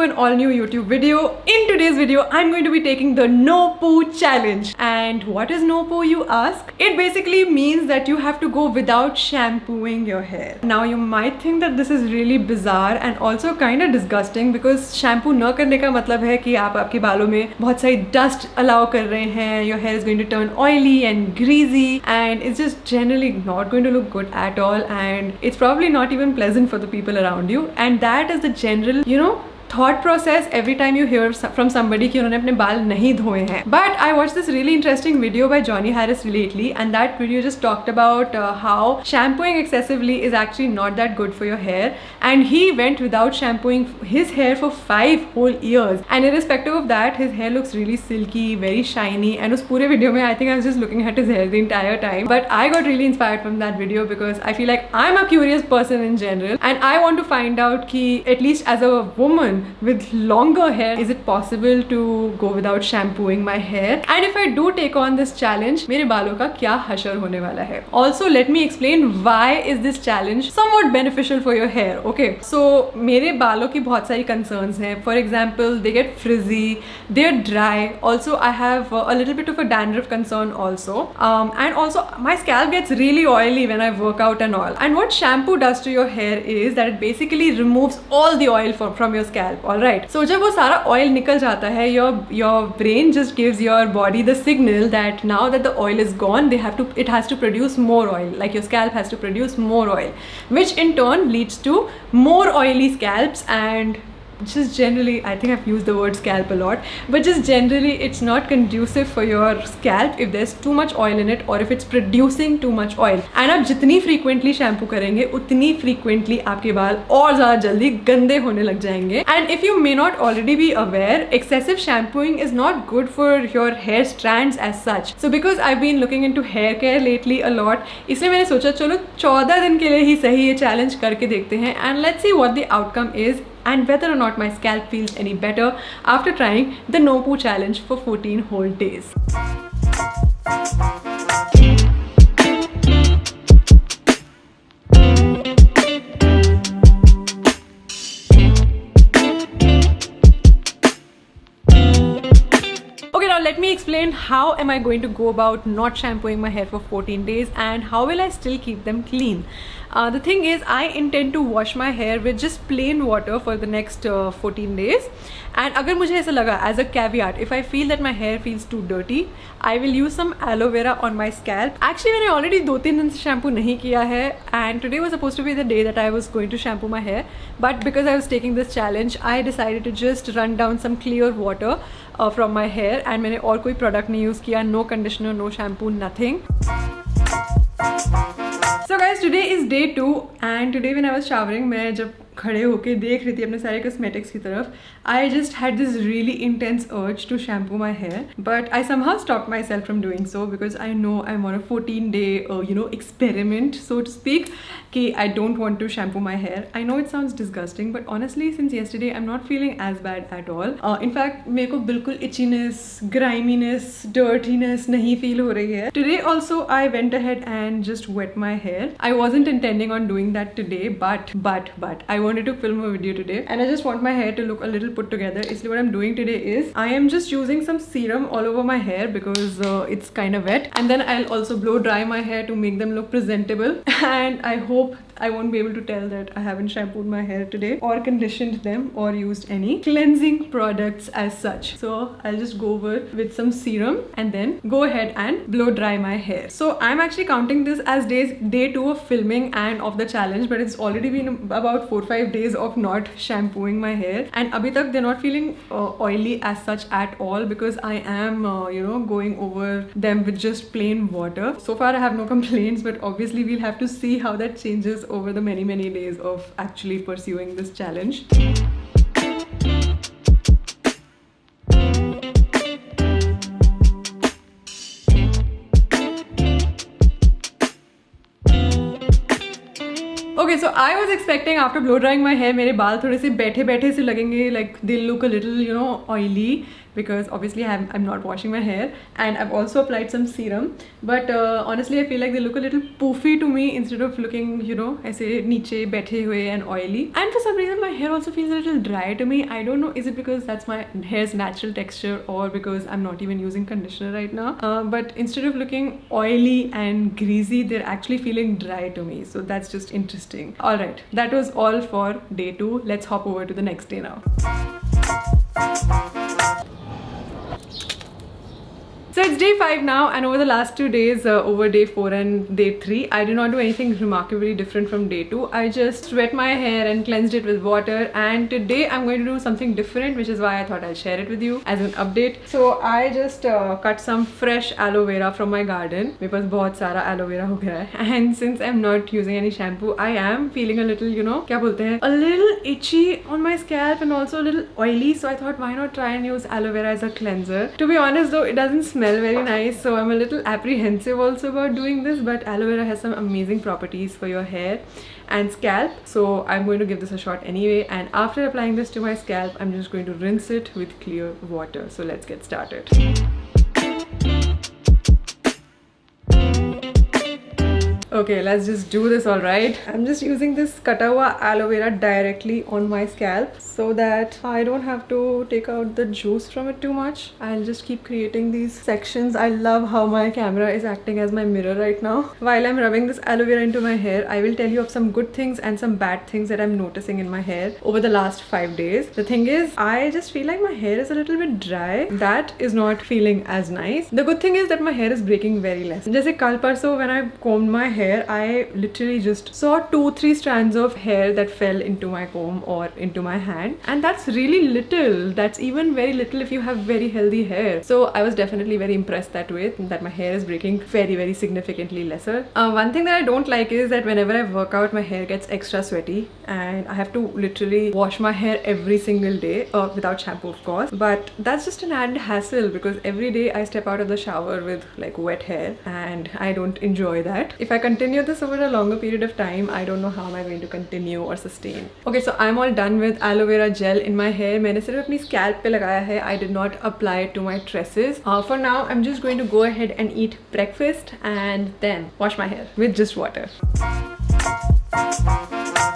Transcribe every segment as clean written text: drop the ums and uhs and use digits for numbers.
an all new YouTube video. In today's video, I'm going to be taking the no poo challenge. And what is no poo, you ask? It basically means that you have to go without shampooing your hair. Now you might think that this is really bizarre and also kind of disgusting because shampoo न करने का मतलब है कि आप आपके बालों में बहुत सारी dust allow कर रहे हैं. Your hair is going to turn oily and greasy and it's just generally not going to look good at all, and it's probably not even pleasant for the people around you. And that is the general, thought process every time you hear from somebody कि उन्होंने अपने बाल नहीं धोए हैं. But I watched this really interesting video by Johnny Harris lately, and that video just talked about how shampooing excessively is actually not that good for your hair, and he went without shampooing his hair for 5 whole years, and irrespective of that his hair looks really silky, very shiny. And उस पूरे video में I think I was just looking at his hair the entire time, but I got really inspired from that video because I feel like I'm a curious person in general, and I want to find out कि at least as a woman with longer hair, is it possible to go without shampooing my hair? And if I do take on this challenge, मेरे बालों का क्या हशर होने वाला है? Also, let me explain why is this challenge somewhat beneficial for your hair. Okay, so मेरे बालों की बहुत सारी concerns हैं. For example, they get frizzy, they're dry. Also, I have a little bit of a dandruff concern also. And also, my scalp gets really oily when I work out and all. And what shampoo does to your hair is that it basically removes all the oil from your scalp. Alright, so जब वो सारा oil निकल जाता है, your brain just gives your body the signal that now that the oil is gone, it has to produce more oil. Like your scalp has to produce more oil, which in turn leads to more oily scalps. And just generally, I think I've used the word scalp a lot, but just generally it's not conducive for your scalp if there's too much oil in it or if it's producing too much oil. And आप जितनी frequently shampoo करेंगे उतनी frequently आपके बाल और ज़्यादा जल्दी गंदे होने लग जाएंगे. And if you may not already be aware, excessive shampooing is not good for your hair strands as such. So because I've been looking into hair care lately a lot, इसलिए मैंने सोचा चलो 14 दिन के लिए ही सही ये challenge करके देखते हैं, and let's see what the outcome is and whether or not my scalp feels any better after trying the no poo challenge for 14 whole days. Okay, now let me explain how am I going to go about not shampooing my hair for 14 days and how will I still keep them clean. The thing is, I intend to wash my hair with just plain water for the next 14 days. And अगर मुझे ऐसा लगा, as a caveat, if I feel that my hair feels too dirty, I will use some aloe vera on my scalp. Actually, मैंने already 2-3 दिन से shampoo नहीं किया है, and today was supposed to be the day that I was going to shampoo my hair. But because I was taking this challenge, I decided to just run down some clear water from my hair, and मैंने और कोई product नहीं use किया, no conditioner, no shampoo, nothing. So guys, today is day 2, and today when I was showering, मैं जब खड़े होके देख रही थी अपने सारे cosmetics की तरफ, I just had this really intense urge to shampoo my hair, but I somehow stopped myself from doing so because I know I'm on a 14-day experiment, so to speak, कि I don't want to shampoo my hair. I know it sounds disgusting, but honestly since yesterday I'm not feeling as bad at all. In fact मेरे को बिल्कुल itchiness, griminess, dirtiness नहीं feel हो रही है. Today also I went ahead and just wet my hair. I wasn't intending on doing that today, but I wanted to film a video today and I just want my hair to look a little put together. So what I'm doing today is I am just using some serum all over my hair because it's kind of wet, and then I'll also blow dry my hair to make them look presentable. And I hope I won't be able to tell that I haven't shampooed my hair today or conditioned them or used any cleansing products as such. So I'll just go over with some serum and then go ahead and blow dry my hair. So I'm actually counting this as day 2 of filming and of the challenge, but it's already been about 4-5 days of not shampooing my hair, and abhi tak they're not feeling oily as such at all because I am going over them with just plain water. So far I have no complaints, but obviously we'll have to see how that changes over the many days of actually pursuing this challenge. Okay, so I was expecting after blow drying my hair मेरे बाल थोड़े से बैठे से लगेंगे, like they'll look a little oily, because obviously I'm not washing my hair, and I've also applied some serum, but honestly I feel like they look a little poofy to me instead of looking, you know, ऐसे नीचे बैठे हुए and oily. And for some reason my hair also feels a little dry to me. I don't know, is it because that's my hair's natural texture or because I'm not even using conditioner right now, but instead of looking oily and greasy, they're actually feeling dry to me, so that's just interesting. All right, that was all for day 2. Let's hop over to the next day now. So it's day 5 now, and over the last 2 days, over day 4 and day 3, I did not do anything remarkably different from day 2. I just wet my hair and cleansed it with water, and today I'm going to do something different, which is why I thought I'll share it with you as an update. So I just cut some fresh aloe vera from my garden. मेरे पास बहुत सारा aloe vera हो गया है, and since I'm not using any shampoo, I am feeling a little, you know, क्या बोलते हैं, a little itchy on my scalp and also a little oily. So I thought, why not try and use aloe vera as a cleanser? To be honest though, it doesn't smell very nice, so I'm a little apprehensive also about doing this, but aloe vera has some amazing properties for your hair and scalp, so I'm going to give this a shot anyway. And after applying this to my scalp, I'm just going to rinse it with clear water. So let's get started. Okay, let's just do this. All right, I'm just using this kata hua aloe vera directly on my scalp so that I don't have to take out the juice from it too much. I'll just keep creating these sections. I love how my camera is acting as my mirror right now. While I'm rubbing this aloe vera into my hair, I will tell you of some good things and some bad things that I'm noticing in my hair over the last 5 days. The thing is, I just feel like my hair is a little bit dry. That is not feeling as nice. The good thing is that my hair is breaking very less. जैसे कल परसों when I combed my hair, I literally just saw 2-3 strands of hair that fell into my comb or into my hand, and that's really little. That's even very little if you have very healthy hair. So I was definitely very impressed that my hair is breaking very significantly lesser. One thing that I don't like is that whenever I work out, my hair gets extra sweaty and I have to literally wash my hair every single day, without shampoo of course, but that's just an added hassle because every day I step out of the shower with like wet hair and I don't enjoy that. If I continue this over a longer period of time, I don't know how am I going to continue or sustain. Okay, so I'm all done with aloe vera gel in my hair. मैंने सिर्फ अपनी scalp पे लगाया है. I did not apply it to my tresses. For now, I'm just going to go ahead and eat breakfast and then wash my hair with just water.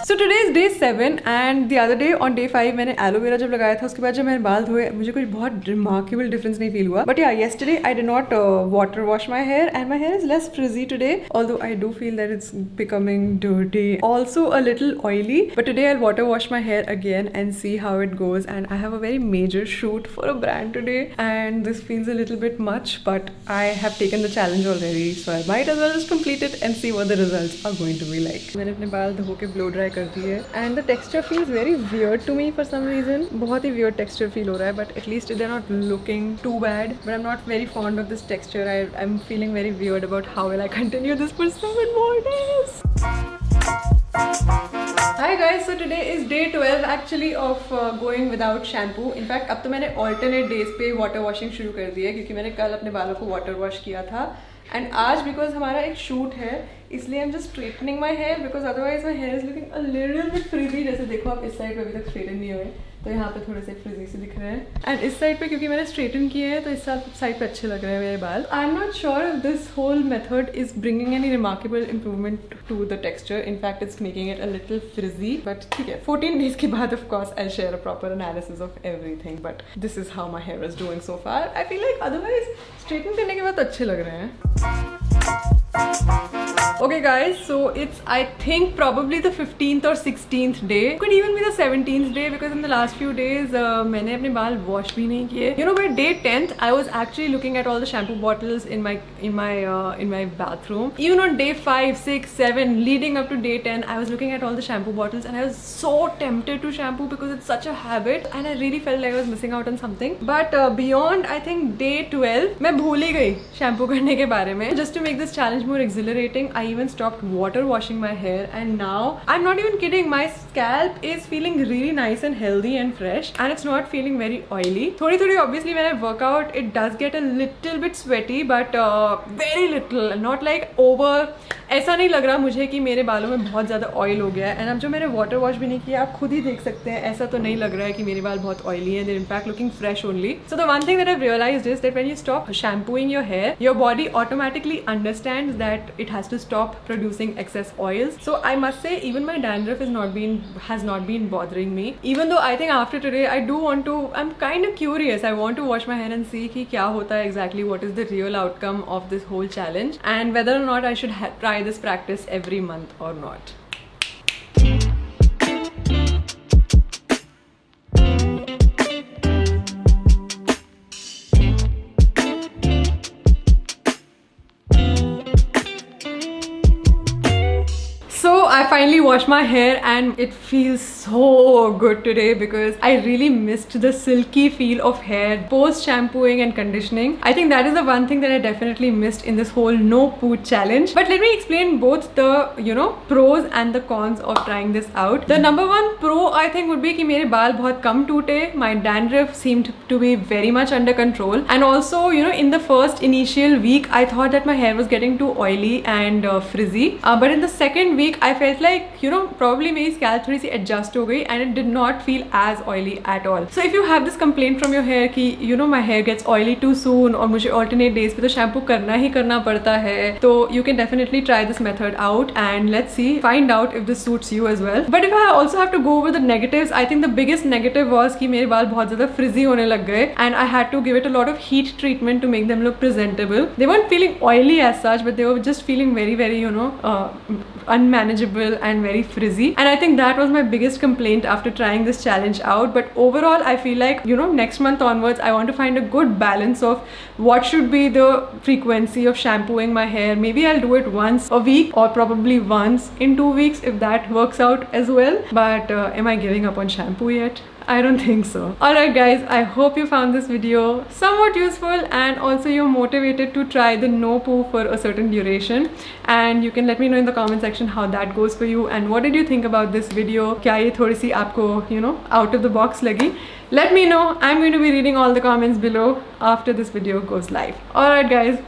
So today is day 7 and the other day on day 5 मैंने aloe vera जब लगाया था उसके बाद जब मैंने बाल धोए मुझे कुछ बहुत remarkable difference नहीं feel हुआ. But yeah, yesterday I did not water wash my hair and my hair is less frizzy today, although I do feel that it's becoming dirty, also a little oily. But today I'll water wash my hair again and see how it goes. And I have a very major shoot for a brand today and this feels a little bit much, but I have taken the challenge already, so I might as well just complete it and see what the results are going to be like. मैंने अपने बाल धो के blow dry कर दिए and the texture feels very weird to me for some reason. बहुत ही weird texture feel हो रहा है, but at least they're not looking too bad. But I'm not very fond of this texture. I'm feeling very weird about how will I continue this for 7 more days. Hi guys, so today is day 12 actually of going without shampoo. In fact, अब तो मैंने alternate days पे water washing शुरू कर दिया क्योंकि मैंने कल अपने बालों को water wash किया था. And आज because हमारा एक shoot है इसलिए I'm just straightening my hair because otherwise my hair is looking a little bit frizzy. जैसे देखो आप इस साइड पे अभी तक straighten नहीं हुए तो यहाँ पे थोड़े से frizzy से दिख रहे हैं and इस साइड पे क्योंकि मैंने straighten किए हैं तो इस साइड पे अच्छे लग रहे हैं मेरे बाल. I'm not sure if this whole method is bringing any remarkable improvement to the texture. In fact, it's making it a little frizzy. But ठीक है, 14 days के बाद of course I'll share a proper analysis of everything. But this is how my hair is doing so far. I feel like otherwise straighten करने के बाद अच्छे लग रहे हैं. Okay guys, so it's I think probably the 15th or 16th day. Could even be the 17th day because in the last few days मैंने अपने बाल wash भी नहीं किए. You know, by day 10th I was actually looking at all the shampoo bottles in my bathroom. Even on day 5, 6, 7 leading up to day 10 I was looking at all the shampoo bottles and I was so tempted to shampoo because it's such a habit and I really felt like I was missing out on something. But beyond I think day 12 मैं भूल ही गई shampoo करने के बारे में. Just to make this challenge more exhilarating, I even stopped water washing my hair, and now I'm not even kidding, my scalp is feeling really nice and healthy and fresh, and it's not feeling very oily. Thodi obviously when I work out it does get a little bit sweaty, but very little, not like over. ऐसा नहीं लग रहा मुझे कि मेरे बालों में बहुत ज़्यादा ऑयल हो गया है. एंड अब जो मैंने वाटर वॉश भी नहीं किया, आप खुद ही देख सकते हैं, ऐसा तो नहीं लग रहा है कि मेरे बाल बहुत ऑयली हैं. They're in fact looking fresh only. So the one thing that I've realized is that when you stop shampooing your hair, your body automatically understands that it has to stop producing excess oils. So I must say even my dandruff has not been bothering me. Even though I think after today I'm kind of curious. I want to wash my hair and see कि क्या होता है exactly, what is the real outcome of this whole challenge, and whether or not I should try this practice every month or not. So I finally washed my hair and it feels so good today because I really missed the silky feel of hair post shampooing and conditioning. I think that is the one thing that I definitely missed in this whole no poo challenge. But let me explain both the pros and the cons of trying this out. The number one pro I think would be कि मेरे बाल बहुत कम टूटे. My dandruff seemed to be very much under control, and also in the first initial week I thought that my hair was getting too oily and frizzy, but in the second week I felt like probably मेरी scalp थोड़ी सी adjust हो गई and it did not feel as oily at all. So if you have this complaint from your hair कि my hair gets oily too soon और मुझे alternate days पे तो shampoo करना ही करना पड़ता है, तो you can definitely try this method out and let's see, find out if this suits you as well. But if I also have to go over the negatives, I think the biggest negative was कि मेरे बाल बहुत ज़्यादा frizzy होने लग गए and I had to give it a lot of heat treatment to make them look presentable. They weren't feeling oily as such, but they were just feeling very unmanageable and very frizzy, and I think that was my biggest complaint after trying this challenge out. But overall I feel like next month onwards I want to find a good balance of what should be the frequency of shampooing my hair. Maybe I'll do it once a week or probably once in 2 weeks if that works out as well. But am I giving up on shampoo yet? I don't think so. Alright guys, I hope you found this video somewhat useful and also you're motivated to try the no poo for a certain duration, and you can let me know in the comment section how that goes for you and what did you think about this video. क्या ये थोड़ी सी आपको out of the box लगी? Let me know. I'm going to be reading all the comments below after this video goes live. Alright guys,